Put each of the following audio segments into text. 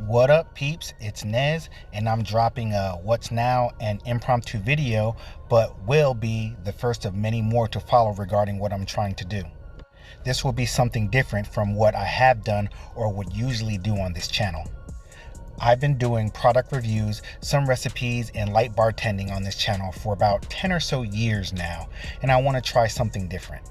What up, peeps? It's Nez, and I'm dropping a what's now an impromptu video, but will be the first of many more to follow regarding what I'm trying to do. This will be something different from what I have done or would usually do on this channel. I've been doing product reviews, some recipes, and light bartending on this channel for about 10 or so years now, and I want to try something different.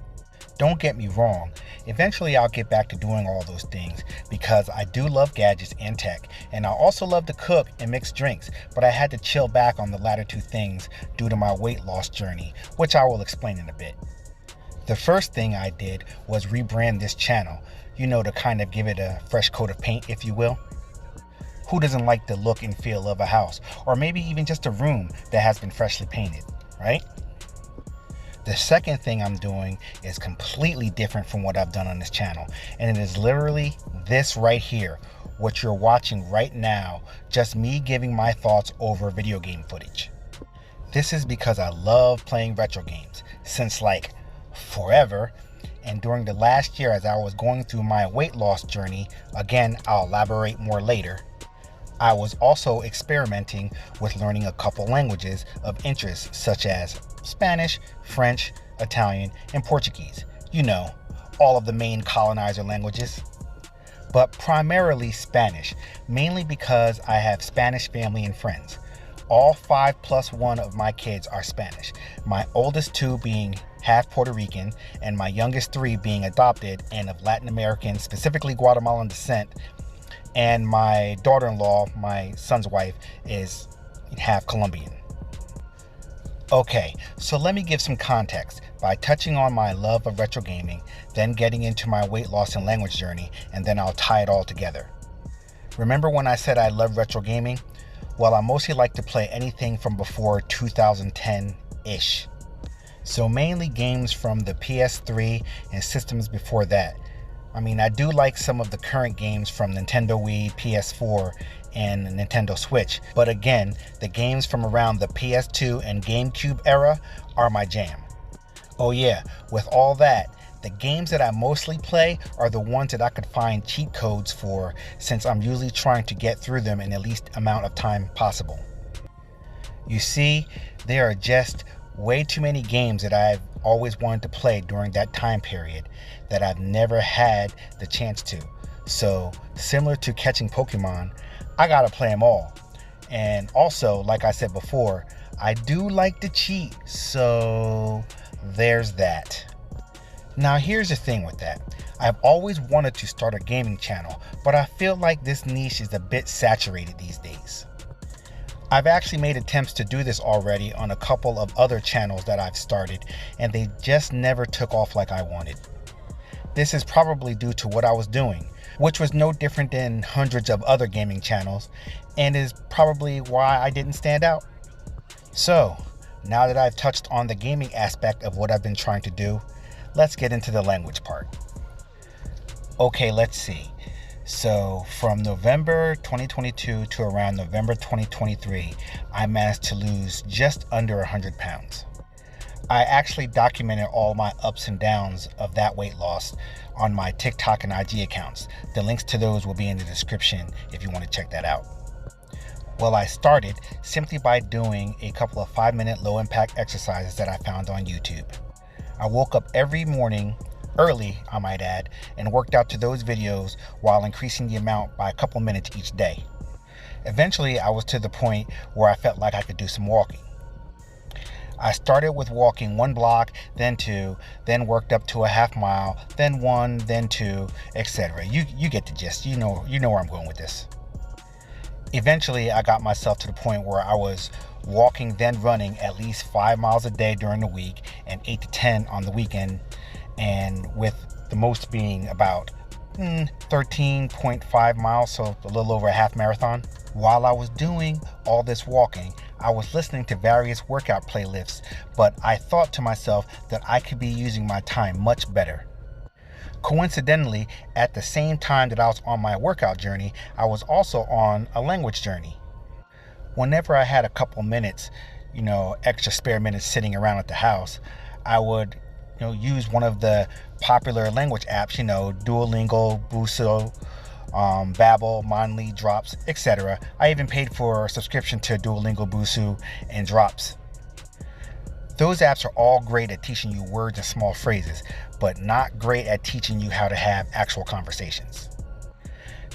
Don't get me wrong, eventually I'll get back to doing all those things because I do love gadgets and tech, and I also love to cook and mix drinks, but I had to chill back on the latter two things due to my weight loss journey, which I will explain in a bit. The first thing I did was rebrand this channel, to kind of give it a fresh coat of paint, if you will. Who doesn't like the look and feel of a house, or maybe even just a room that has been freshly painted, right? The second thing I'm doing is completely different from what I've done on this channel, and it is literally this right here, what you're watching right now, just me giving my thoughts over video game footage. This is because I love playing retro games since like forever, and during the last year as I was going through my weight loss journey, again, I'll elaborate more later, I was also experimenting with learning a couple languages of interest such as Spanish, French, Italian, and Portuguese. All of the main colonizer languages. But primarily Spanish, mainly because I have Spanish family and friends. All 5+1 of my kids are Spanish, my oldest 2 being half Puerto Rican, and my youngest 3 being adopted and of Latin American, specifically Guatemalan descent, and my daughter-in-law, my son's wife, is half Colombian. Okay, so let me give some context by touching on my love of retro gaming, then getting into my weight loss and language journey, and then I'll tie it all together. Remember when I said I love retro gaming? Well, I mostly like to play anything from before 2010-ish. So mainly games from the PS3 and systems before that. I do like some of the current games from Nintendo Wii, PS4, and Nintendo Switch, but again, the games from around the PS2 and GameCube era are my jam. Oh yeah, with all that, the games that I mostly play are the ones that I could find cheat codes for, since I'm usually trying to get through them in the least amount of time possible. You see, there are just way too many games that I've always wanted to play during that time period that I've never had the chance to. So, similar to catching Pokemon, I gotta play them all. And also, like I said before, I do like to cheat, so there's that. Now here's the thing with that. I've always wanted to start a gaming channel, but I feel like this niche is a bit saturated these days. I've actually made attempts to do this already on a couple of other channels that I've started, and they just never took off like I wanted. This is probably due to what I was doing, which was no different than hundreds of other gaming channels, and is probably why I didn't stand out. So, now that I've touched on the gaming aspect of what I've been trying to do, let's get into the language part. Okay, let's see. So from November 2022 to around November 2023, I managed to lose just under 100 pounds. I actually documented all my ups and downs of that weight loss on my TikTok and IG accounts. The links to those will be in the description if you want to check that out. Well, I started simply by doing a couple of 5-minute low-impact exercises that I found on YouTube. I woke up every morning, early I might add, and worked out to those videos while increasing the amount by a couple minutes each day. Eventually, I was to the point where I felt like I could do some walking. I started with walking 1 block, then 2, then worked up to a half mile, then 1, then 2, etc. You get the gist. You know where I'm going with this. Eventually, I got myself to the point where I was walking then running at least 5 miles a day during the week and 8 to 10 on the weekend, and with the most being about 13.5 miles, so a little over a half marathon. While I was doing all this walking, I was listening to various workout playlists, but I thought to myself that I could be using my time much better. Coincidentally, at the same time that I was on my workout journey, I was also on a language journey. Whenever I had a couple minutes, extra spare minutes sitting around at the house, I would use one of the popular language apps, Duolingo, Buso, Babbel, Monly, Drops, etc. I even paid for a subscription to Duolingo, Busuu, and Drops. Those apps are all great at teaching you words and small phrases, but not great at teaching you how to have actual conversations.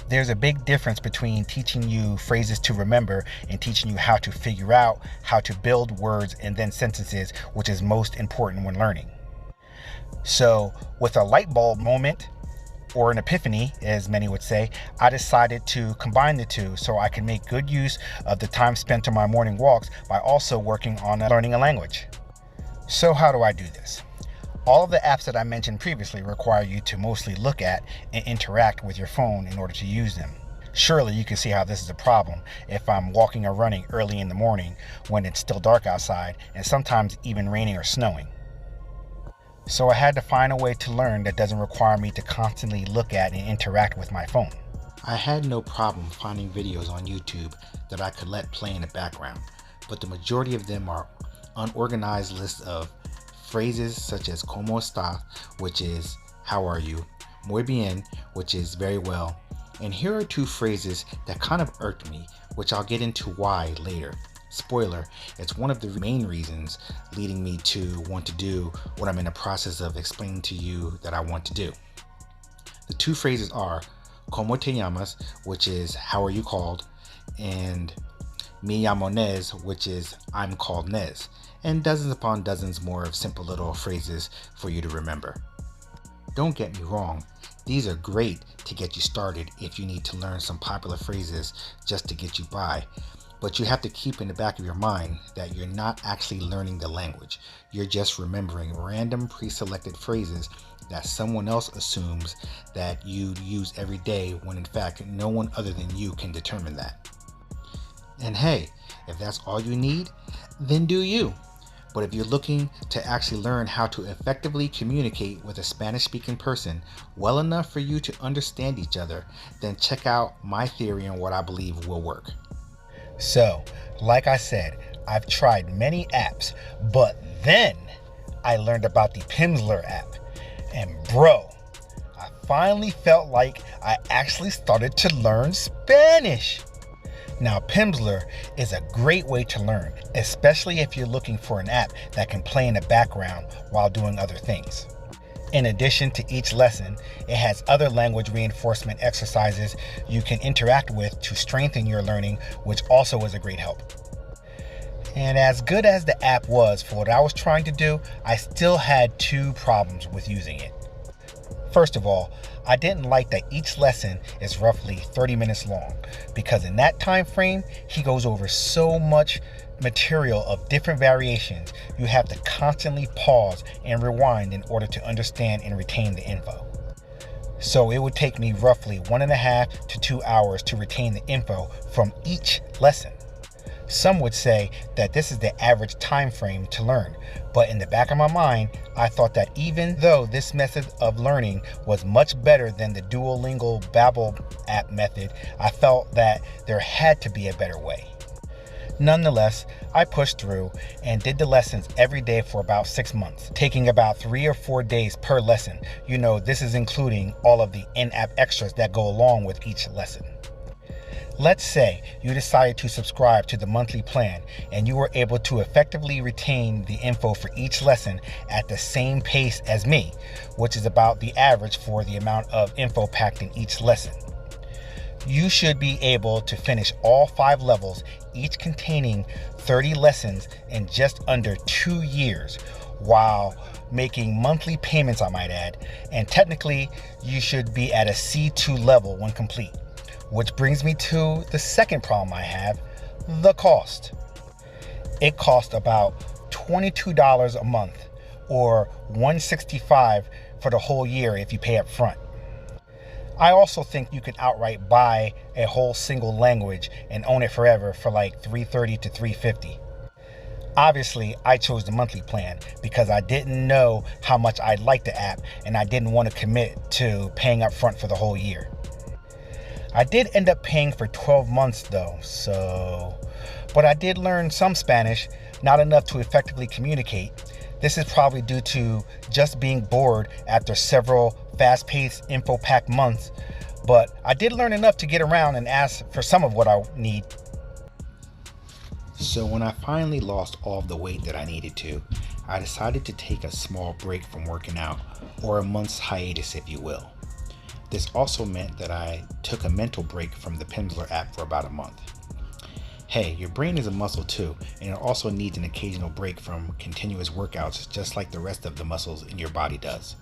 There's a big difference between teaching you phrases to remember and teaching you how to figure out how to build words and then sentences, which is most important when learning. So, with a light bulb moment, or an epiphany, as many would say, I decided to combine the two so I can make good use of the time spent on my morning walks by also working on learning a language. So how do I do this? All of the apps that I mentioned previously require you to mostly look at and interact with your phone in order to use them. Surely you can see how this is a problem if I'm walking or running early in the morning when it's still dark outside and sometimes even raining or snowing. So I had to find a way to learn that doesn't require me to constantly look at and interact with my phone. I had no problem finding videos on YouTube that I could let play in the background, but the majority of them are unorganized lists of phrases such as como está, which is how are you, muy bien, which is very well, and here are two phrases that kind of irked me, which I'll get into why later. Spoiler, it's one of the main reasons leading me to want to do what I'm in the process of explaining to you that I want to do. The two phrases are como te llamas, which is how are you called, and me llamo Nez, which is I'm called Nez, and dozens upon dozens more of simple little phrases for you to remember. Don't get me wrong, these are great to get you started if you need to learn some popular phrases just to get you by, but you have to keep in the back of your mind that you're not actually learning the language. You're just remembering random pre-selected phrases that someone else assumes that you use every day when in fact no one other than you can determine that. And hey, if that's all you need, then do you. But if you're looking to actually learn how to effectively communicate with a Spanish-speaking person well enough for you to understand each other, then check out my theory on what I believe will work. So, like I said, I've tried many apps, but then I learned about the Pimsleur app. And bro, I finally felt like I actually started to learn Spanish. Now, Pimsleur is a great way to learn, especially if you're looking for an app that can play in the background while doing other things. In addition to each lesson, it has other language reinforcement exercises you can interact with to strengthen your learning, which also is a great help. And as good as the app was for what I was trying to do, I still had two problems with using it. First of all, I didn't like that each lesson is roughly 30 minutes long, because in that time frame, he goes over so much material of different variations, you have to constantly pause and rewind in order to understand and retain the info. So it would take me roughly 1.5 to 2 hours to retain the info from each lesson. Some would say that this is the average time frame to learn, but in the back of my mind, I thought that even though this method of learning was much better than the Duolingo Babbel app method, I felt that there had to be a better way. Nonetheless, I pushed through and did the lessons every day for about 6 months, taking about 3 or 4 days per lesson. You know, this is including all of the in-app extras that go along with each lesson. Let's say you decided to subscribe to the monthly plan and you were able to effectively retain the info for each lesson at the same pace as me, which is about the average for the amount of info packed in each lesson. You should be able to finish all 5 levels, each containing 30 lessons, in just under 2 years, while making monthly payments, I might add, and technically you should be at a C2 level when complete. Which brings me to the second problem I have, the cost. It costs about $22 a month, or $165 for the whole year if you pay up front. I also think you can outright buy a whole single language and own it forever for like $330 to $350. Obviously, I chose the monthly plan because I didn't know how much I liked the app and I didn't want to commit to paying up front for the whole year. I did end up paying for 12 months though, but I did learn some Spanish, not enough to effectively communicate. This is probably due to just being bored after several fast-paced, info-packed months, but I did learn enough to get around and ask for some of what I need. So when I finally lost all of the weight that I needed to, I decided to take a small break from working out, or a month's hiatus if you will. This also meant that I took a mental break from the Pimsleur app for about a month. Hey, your brain is a muscle too, and it also needs an occasional break from continuous workouts just like the rest of the muscles in your body does.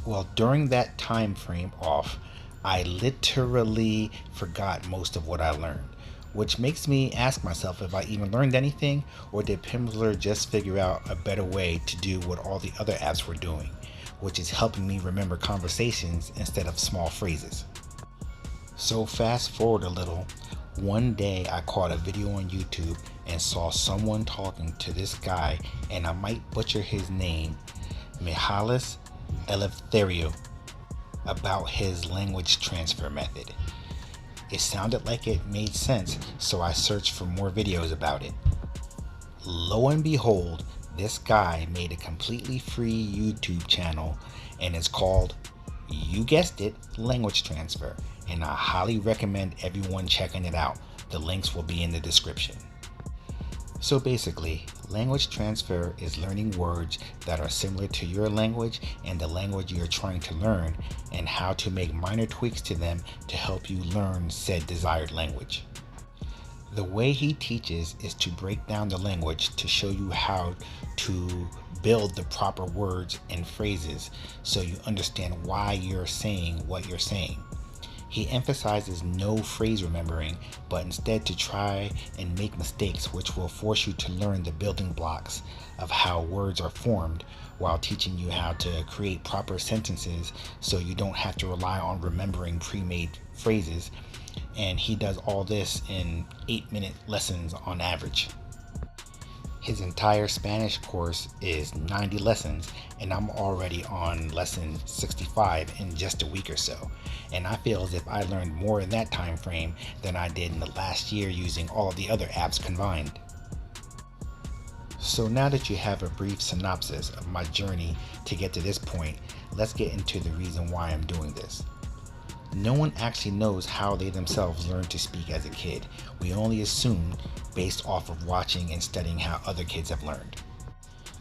Well, during that time frame off, I literally forgot most of what I learned, which makes me ask myself if I even learned anything, or did Pimsleur just figure out a better way to do what all the other apps were doing, which is helping me remember conversations instead of small phrases. So fast forward a little, one day I caught a video on YouTube and saw someone talking to this guy, and I might butcher his name, Mihalis Eleftheriou, about his language transfer method. It sounded like it made sense, so I searched for more videos about it. Lo and behold, this guy made a completely free YouTube channel, and it's called, you guessed it, Language Transfer, and I highly recommend everyone checking it out. The links will be in the description. So basically, language transfer is learning words that are similar to your language and the language you're trying to learn, and how to make minor tweaks to them to help you learn said desired language. The way he teaches is to break down the language to show you how to build the proper words and phrases so you understand why you're saying what you're saying. He emphasizes no phrase remembering, but instead to try and make mistakes, which will force you to learn the building blocks of how words are formed, while teaching you how to create proper sentences so you don't have to rely on remembering pre-made phrases. And he does all this in 8-minute lessons on average. His entire Spanish course is 90 lessons, and I'm already on lesson 65 in just a week or so. And I feel as if I learned more in that time frame than I did in the last year using all of the other apps combined. So now that you have a brief synopsis of my journey to get to this point, let's get into the reason why I'm doing this. No one actually knows how they themselves learned to speak as a kid. We only assume based off of watching and studying how other kids have learned.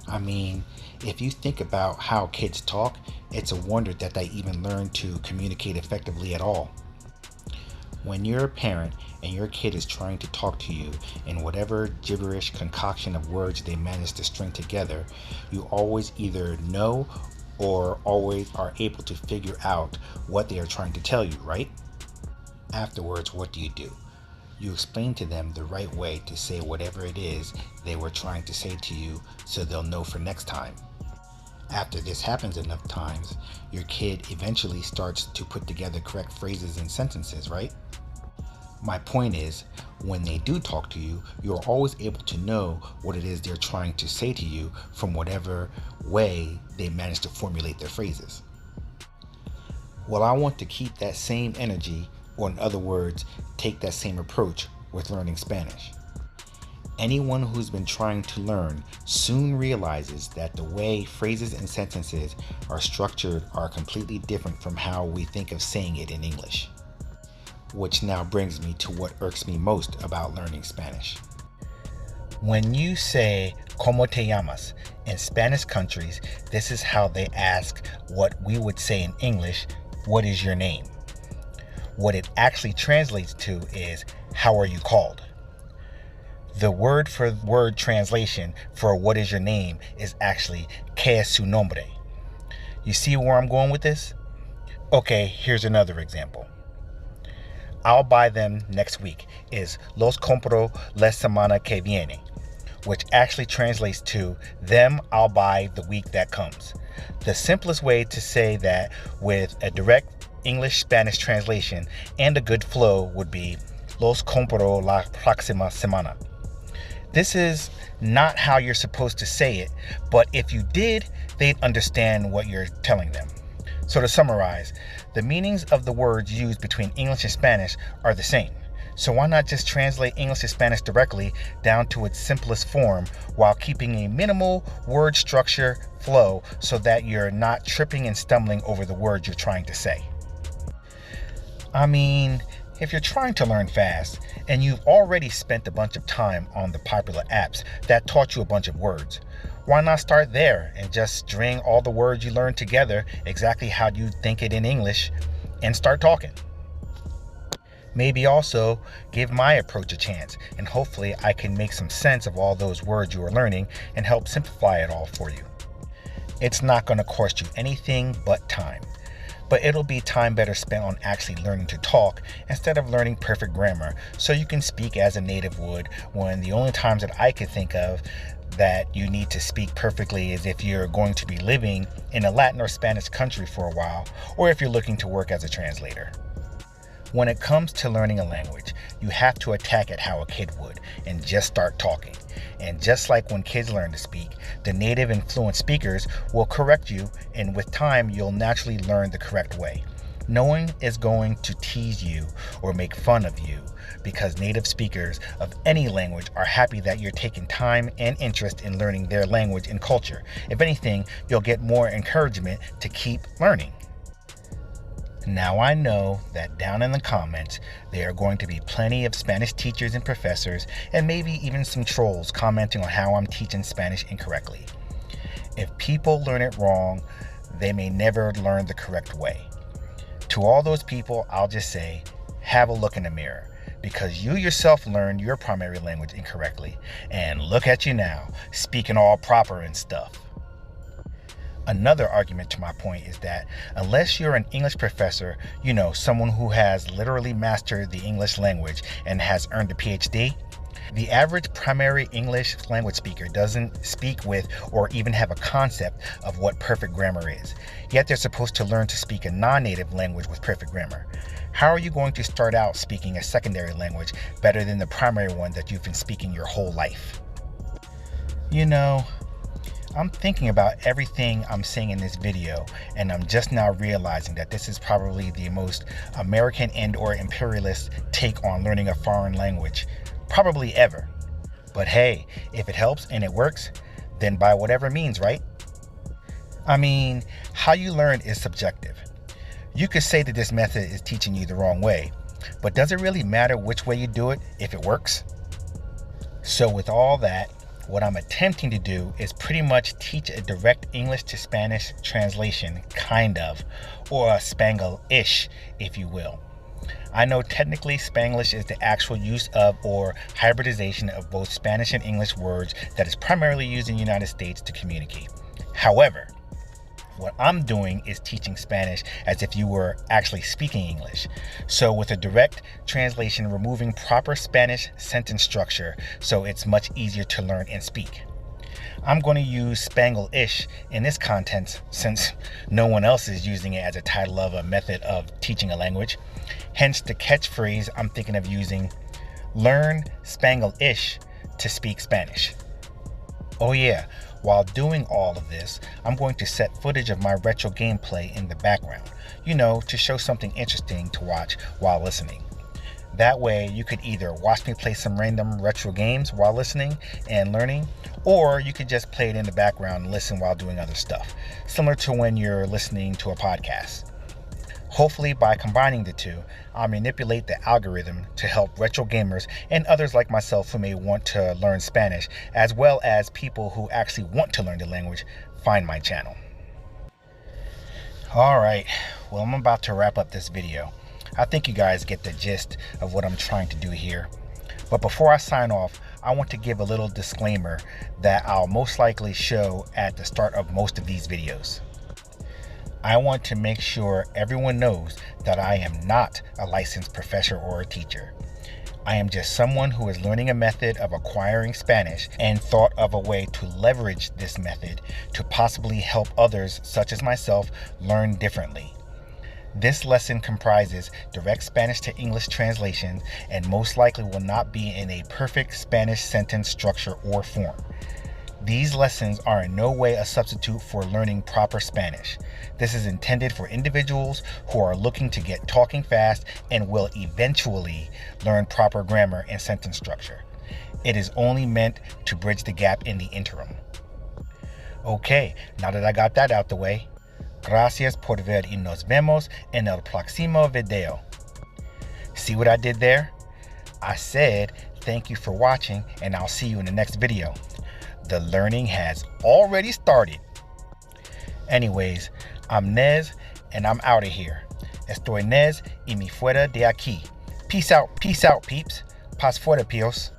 I mean, if you think about how kids talk, it's a wonder that they even learn to communicate effectively at all. When you're a parent and your kid is trying to talk to you in whatever gibberish concoction of words they manage to string together, you always either know or always are able to figure out what they are trying to tell you, right? Afterwards, what do? You explain to them the right way to say whatever it is they were trying to say to you, so they'll know for next time. After this happens enough times, your kid eventually starts to put together correct phrases and sentences, right? My point is, when they do talk to you, you're always able to know what it is they're trying to say to you from whatever way they manage to formulate their phrases. Well, I want to keep that same energy, or in other words, take that same approach with learning Spanish. Anyone who's been trying to learn soon realizes that the way phrases and sentences are structured are completely different from how we think of saying it in English. Which now brings me to what irks me most about learning Spanish. When you say "Cómo te llamas" in Spanish countries, this is how they ask what we would say in English, "What is your name?" What it actually translates to is, "How are you called?" The word for word translation for "what is your name" is actually "¿Qué es su nombre?" You see where I'm going with this? Okay, here's another example. "I'll buy them next week" is "Los compro la semana que viene," which actually translates to "them I'll buy the week that comes." The simplest way to say that with a direct English-Spanish translation and a good flow would be "Los compro la próxima semana." This is not how you're supposed to say it, but if you did, they'd understand what you're telling them. So to summarize, the meanings of the words used between English and Spanish are the same. So why not just translate English to Spanish directly down to its simplest form while keeping a minimal word structure flow so that you're not tripping and stumbling over the words you're trying to say? I mean, if you're trying to learn fast and you've already spent a bunch of time on the popular apps that taught you a bunch of words, why not start there and just string all the words you learned together exactly how you think it in English and start talking? Maybe also give my approach a chance, and hopefully I can make some sense of all those words you are learning and help simplify it all for you. It's not going to cost you anything but time, but it'll be time better spent on actually learning to talk instead of learning perfect grammar so you can speak as a native would, when the only times that I could think of that you need to speak perfectly is if you're going to be living in a Latin or Spanish country for a while, or if you're looking to work as a translator. When it comes to learning a language, you have to attack it how a kid would and just start talking. And just like when kids learn to speak, the native and fluent speakers will correct you, and with time, you'll naturally learn the correct way. No one is going to tease you or make fun of you because native speakers of any language are happy that you're taking time and interest in learning their language and culture. If anything, you'll get more encouragement to keep learning. Now I know that down in the comments, there are going to be plenty of Spanish teachers and professors, and maybe even some trolls commenting on how I'm teaching Spanish incorrectly. If people learn it wrong, they may never learn the correct way. To all those people, I'll just say, have a look in the mirror, because you yourself learned your primary language incorrectly, and look at you now, speaking all proper and stuff. Another argument to my point is that unless you're an English professor, someone who has literally mastered the English language and has earned a PhD, the average primary English language speaker doesn't speak with or even have a concept of what perfect grammar is. Yet they're supposed to learn to speak a non-native language with perfect grammar. How are you going to start out speaking a secondary language better than the primary one that you've been speaking your whole life? I'm thinking about everything I'm saying in this video, and I'm just now realizing that this is probably the most American and or imperialist take on learning a foreign language, probably ever. But hey, if it helps and it works, then by whatever means, right? I mean, how you learn is subjective. You could say that this method is teaching you the wrong way, but does it really matter which way you do it if it works? So with all that, what I'm attempting to do is pretty much teach a direct English to Spanish translation, kind of, or a Spangl-ISH, if you will. I know technically Spanglish is the actual use of or hybridization of both Spanish and English words that is primarily used in the United States to communicate. However, what I'm doing is teaching Spanish as if you were actually speaking English. So with a direct translation, removing proper Spanish sentence structure so it's much easier to learn and speak. I'm going to use Spangl-ISH in this content since no one else is using it as a title of a method of teaching a language. Hence the catchphrase I'm thinking of using: learn Spangl-ISH to speak Spanish. Oh yeah, while doing all of this, I'm going to set footage of my retro gameplay in the background, to show something interesting to watch while listening. That way you could either watch me play some random retro games while listening and learning, or you could just play it in the background and listen while doing other stuff, similar to when you're listening to a podcast. Hopefully by combining the two, I'll manipulate the algorithm to help retro gamers and others like myself who may want to learn Spanish, as well as people who actually want to learn the language, find my channel. Alright, well, I'm about to wrap up this video. I think you guys get the gist of what I'm trying to do here. But before I sign off, I want to give a little disclaimer that I'll most likely show at the start of most of these videos. I want to make sure everyone knows that I am not a licensed professor or a teacher. I am just someone who is learning a method of acquiring Spanish and thought of a way to leverage this method to possibly help others, such as myself, learn differently. This lesson comprises direct Spanish to English translations and most likely will not be in a perfect Spanish sentence structure or form. These lessons are in no way a substitute for learning proper Spanish. This is intended for individuals who are looking to get talking fast and will eventually learn proper grammar and sentence structure. It is only meant to bridge the gap in the interim. Okay, now that I got that out the way, gracias por ver y nos vemos en el próximo video. See what I did there? I said thank you for watching, and I'll see you in the next video. The learning has already started. Anyways, I'm Nez, and I'm out of here. Estoy Nez y me fuera de aquí. Peace out, peeps. Pas fuera, pios.